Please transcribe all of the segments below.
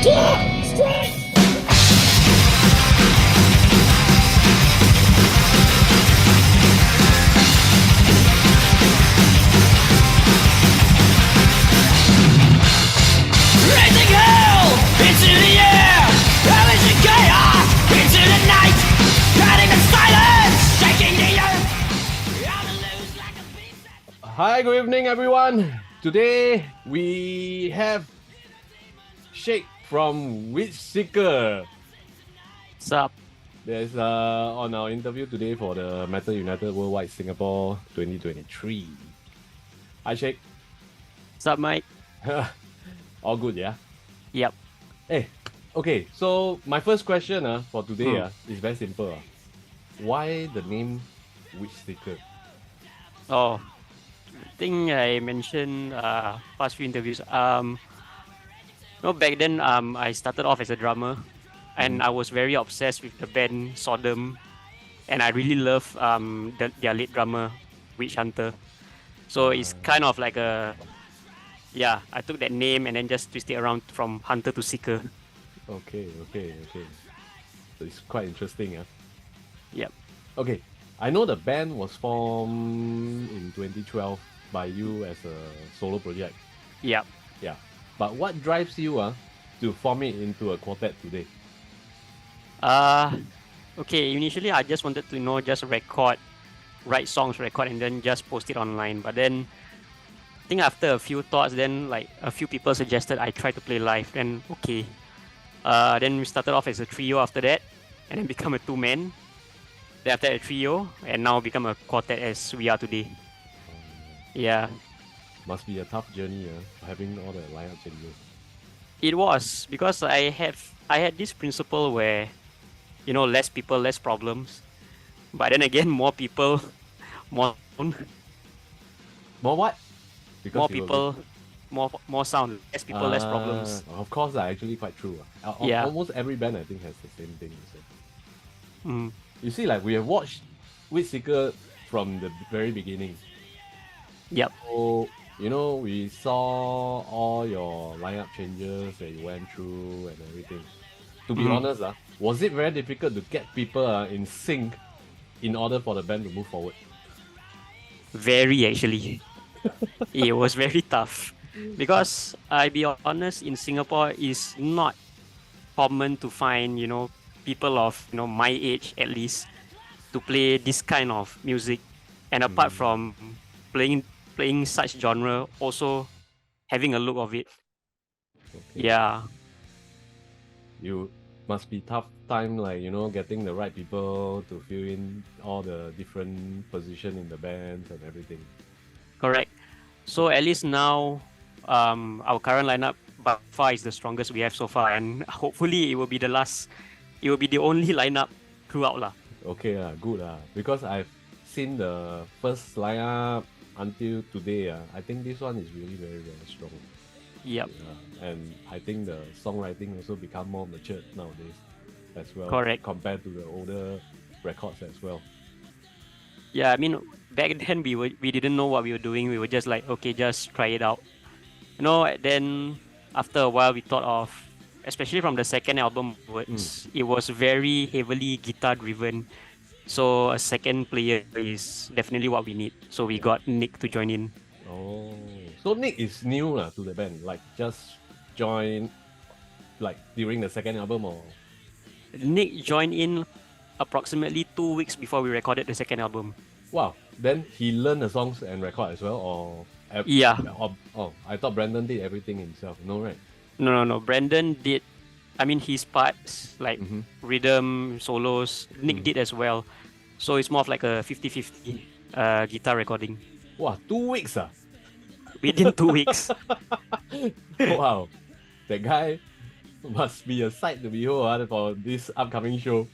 Raising hell into the air, unleashing chaos into the night, cutting the silence, shaking the earth. I'm loose like a beast. Hi, good evening, everyone. Today we have Sheikh from Witchseeker. What's up? There's on our interview today for the Metal United Worldwide Singapore 2023. Hi, Sheikh. What's up, Mike? All good, yeah? Yep. Hey, okay, so my first question for today is very simple. Why the name Witchseeker? Oh, I think I mentioned past few interviews. Back then I started off as a drummer, and I was very obsessed with the band Sodom, and I really love their lead drummer, Witch Hunter. So it's kind of like I took that name and then just twisted it around from Hunter to Seeker. Okay. So it's quite interesting, Yep. Okay, I know the band was formed in 2012 by you as a solo project. Yep. Yeah. But what drives you to form it into a quartet today? Okay, initially I just wanted to just write songs, and then just post it online. But then I think after a few thoughts, then like a few people suggested I try to play live. Then okay, then we started off as a trio after that, and then become a two-man. Then after a trio, and now become a quartet as we are today. Yeah, Must be a tough journey, having all the lineup changes. it was because I had this principle where, less people, less problems. But then again, more people, more More what? Because more you people, more sound. Less people, less problems. Of course, actually quite true. Yeah. Almost every band I think has the same thing. So. Mm. You see, like we have watched Witchseeker from the very beginning. Yep. So, we saw all your lineup changes that you went through and everything. To be honest, was it very difficult to get people in sync in order for the band to move forward? Very actually. It was very tough because I be honest, in Singapore is not common to find people of my age at least to play this kind of music, and apart from playing such genre, also having a look of it. Okay. Yeah. You must be tough time, like getting the right people to fill in all the different position in the band and everything. Correct. So at least now, our current lineup by far is the strongest we have so far, and hopefully it will be the last. It will be the only lineup throughout lah. Okay, good because I've seen the first lineup until today. I think this one is really very, very strong. Yep. And I think the songwriting also become more matured nowadays as well. Correct. Compared to the older records as well. Yeah, I mean back then we didn't know what we were doing. We were just like, okay, just try it out. Then after a while we thought of, especially from the second album onwards, it was very heavily guitar driven. So a second player is definitely what we need. So we got Nick to join in. Oh, so Nick is new to the band, like just joined like during the second album, or? Nick joined in approximately 2 weeks before we recorded the second album. Wow, then he learned the songs and record as well, or? Yeah. Oh, I thought Brandon did everything himself. No, right? No. Brandon did, his parts, like rhythm, solos, Nick did as well. So it's more of like a 50-50 guitar recording. Wow, 2 weeks Within 2 weeks. Wow, that guy must be a sight to behold for this upcoming show.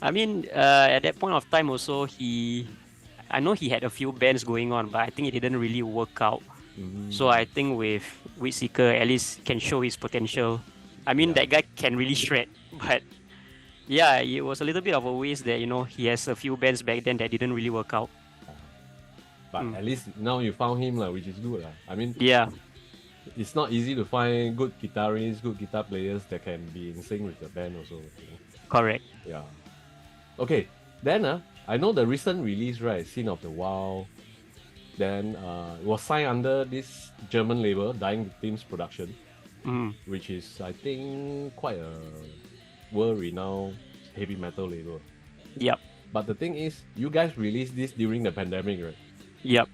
I mean, at that point of time also, I know he had a few bands going on, but I think it didn't really work out. So I think with Witchseeker, at least can show his potential. I mean, that guy can really shred, but yeah, it was a little bit of a waste that, he has a few bands back then that didn't really work out. But at least now you found him, which is good. I mean, Yeah. it's not easy to find good guitarists, good guitar players that can be in sync with the band also. Correct. Yeah. Okay, then I know the recent release, right, Scene of the Wild, then it was signed under this German label, Dying Victims Production, which is, I think, quite a world-renowned heavy metal label. Yep. But the thing is, you guys released this during the pandemic, right? Yep.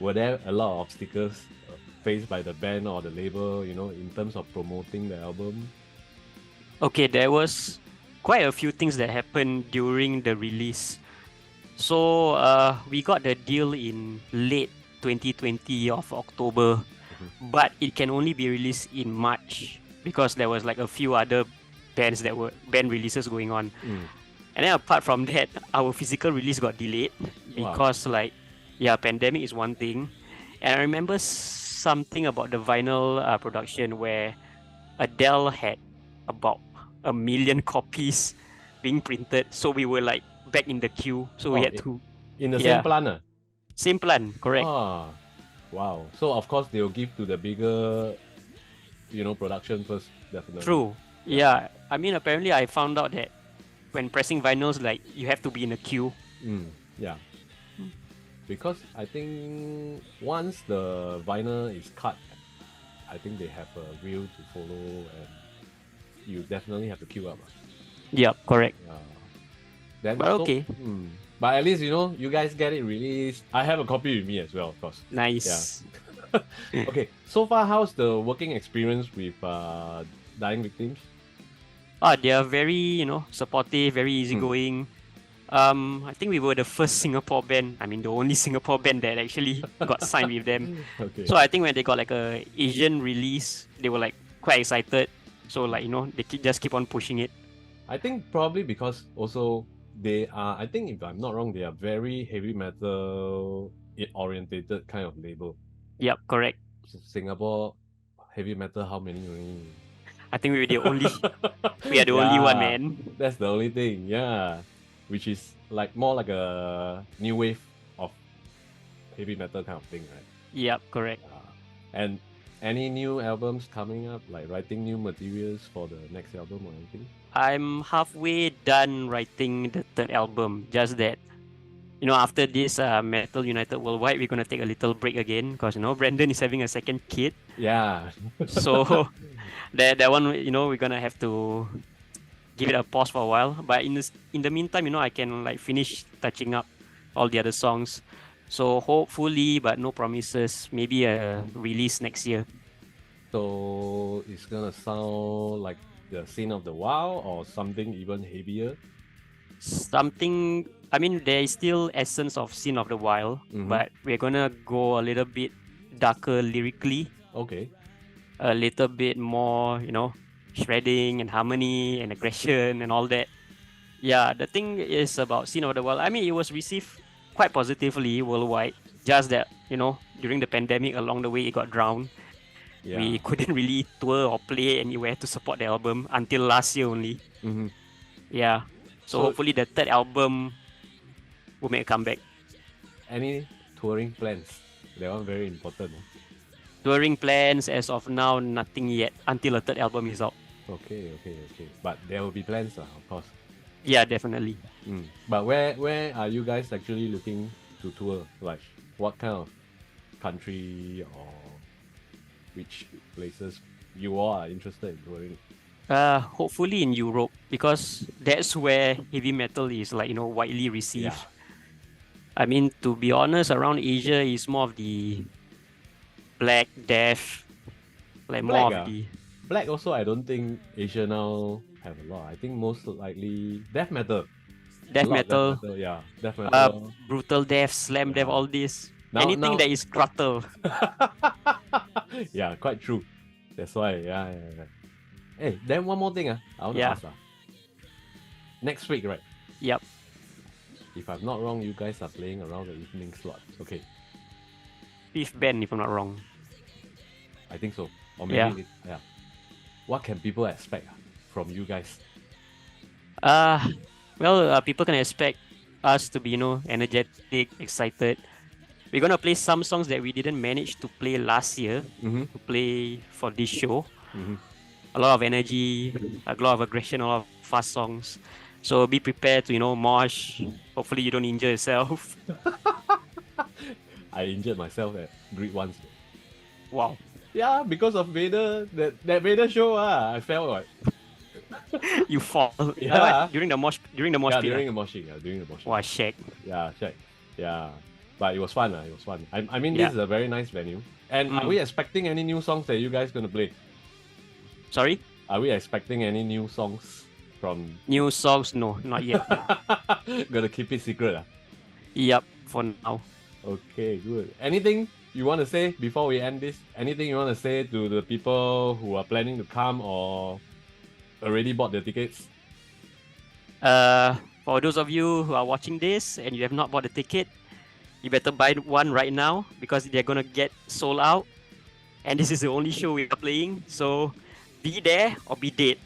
Were there a lot of obstacles faced by the band or the label, in terms of promoting the album? Okay, there was quite a few things that happened during the release. So we got the deal in late 2020 of October, but it can only be released in March because there was like a few other band releases going on. And then apart from that, our physical release got delayed because pandemic is one thing. And I remember something about the vinyl production where Adele had about 1 million copies being printed. So we were like back in the queue. So we had to... In the same plan? Same plan, correct. Wow. So of course they'll give to the bigger, production first, definitely. True. Yeah. I mean, apparently I found out that when pressing vinyls, like you have to be in a queue. Yeah. Because I think once the vinyl is cut, I think they have a reel to follow and you definitely have to queue up. Yep, correct. Then but okay. But at least, you guys get it released. I have a copy with me as well, of course. Nice. Yeah. Okay, so far, how's the working experience with Dying Victims? They are very, supportive, very easygoing. I think we were the first Singapore band, the only Singapore band that actually got signed with them. Okay. So I think when they got like a Asian release, they were like quite excited. So they just keep on pushing it. I think probably because also they are, I think if I'm not wrong, they are very heavy metal orientated kind of label. Yep, correct. Singapore heavy metal, how many? I think we were the only only one, man. That's the only thing, yeah. Which is more like a new wave of heavy metal kind of thing, right? Yep, correct. And any new albums coming up, like writing new materials for the next album or anything? I'm halfway done writing the third album. Just that, after this Metal United Worldwide, we're gonna take a little break again because Brandon is having a second kid. Yeah. So that one, we're gonna have to give it a pause for a while. But in the meantime, I can finish touching up all the other songs. So hopefully, but no promises, maybe a release next year. So it's gonna sound like the Scene of the Wild or something even heavier? Something, there is still essence of Scene of the Wild, but we're gonna go a little bit darker lyrically. Okay. A little bit more, shredding and harmony and aggression and all that. Yeah, the thing is about Scene of the Wild, it was received quite positively worldwide. Just that, during the pandemic, along the way, it got drowned. Yeah. We couldn't really tour or play anywhere to support the album until last year only. Yeah. So hopefully the third album will make a comeback. Any touring plans? That one very important. Touring plans as of now, nothing yet until the third album is out. Okay. But there will be plans, of course. Yeah, definitely. But where are you guys actually looking to tour? Like what kind of country or which places you all are interested in touring? Hopefully in Europe because that's where heavy metal is widely received. Yeah. To be honest, around Asia is more of the black, death, more of the... Black also, I don't think Asia now have a lot. I think most likely death metal. Death metal. Yeah, death metal. Brutal death, slam death, all this. Anything that is grotto. Yeah, quite true. That's why, yeah. Hey, then one more thing, I want to ask. Next week, right? Yep. If I'm not wrong, you guys are playing around the evening slot. Okay. Fifth band, if I'm not wrong. I think so. Or maybe, yeah. What can people expect from you guys? People can expect us to be, energetic, excited. We're gonna play some songs that we didn't manage to play last year Mm-hmm. to play for this show. Mm-hmm. A lot of energy, a lot of aggression, a lot of fast songs. So be prepared to mosh. Hopefully you don't injure yourself. I injured myself at Greek once. Wow. Yeah, because of Vader, that Vader show, I fell like. You fall. Yeah. During the mosh Yeah, pit. during the moshing. Yeah, during the moshing. Wow, shag. Yeah, check. Yeah. But it was fun. It was fun. I mean, Yeah. this is a very nice venue. And are we expecting any new songs that you guys gonna play? Sorry? Are we expecting any new songs from? New songs? No, not yet. Gonna keep it secret. Yep, for now. Okay, good. Anything you want to say before we end this? Anything you want to say to the people who are planning to come or already bought their tickets? For those of you who are watching this and you have not bought a ticket, you better buy one right now because they're gonna get sold out. And this is the only show we are playing, so be there or be dead.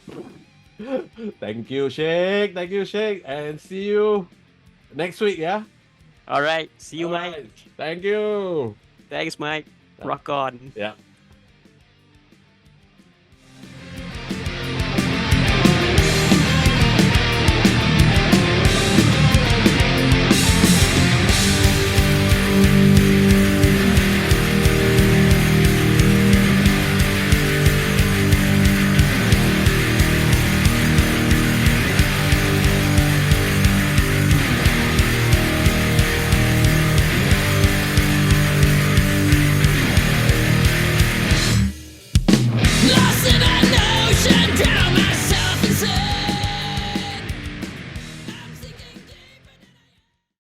Thank you, Sheikh. Thank you, Sheikh. And see you next week, yeah? Alright, see you, Alright. Mike. Thank you. Thanks, Mike. Rock on. Yeah.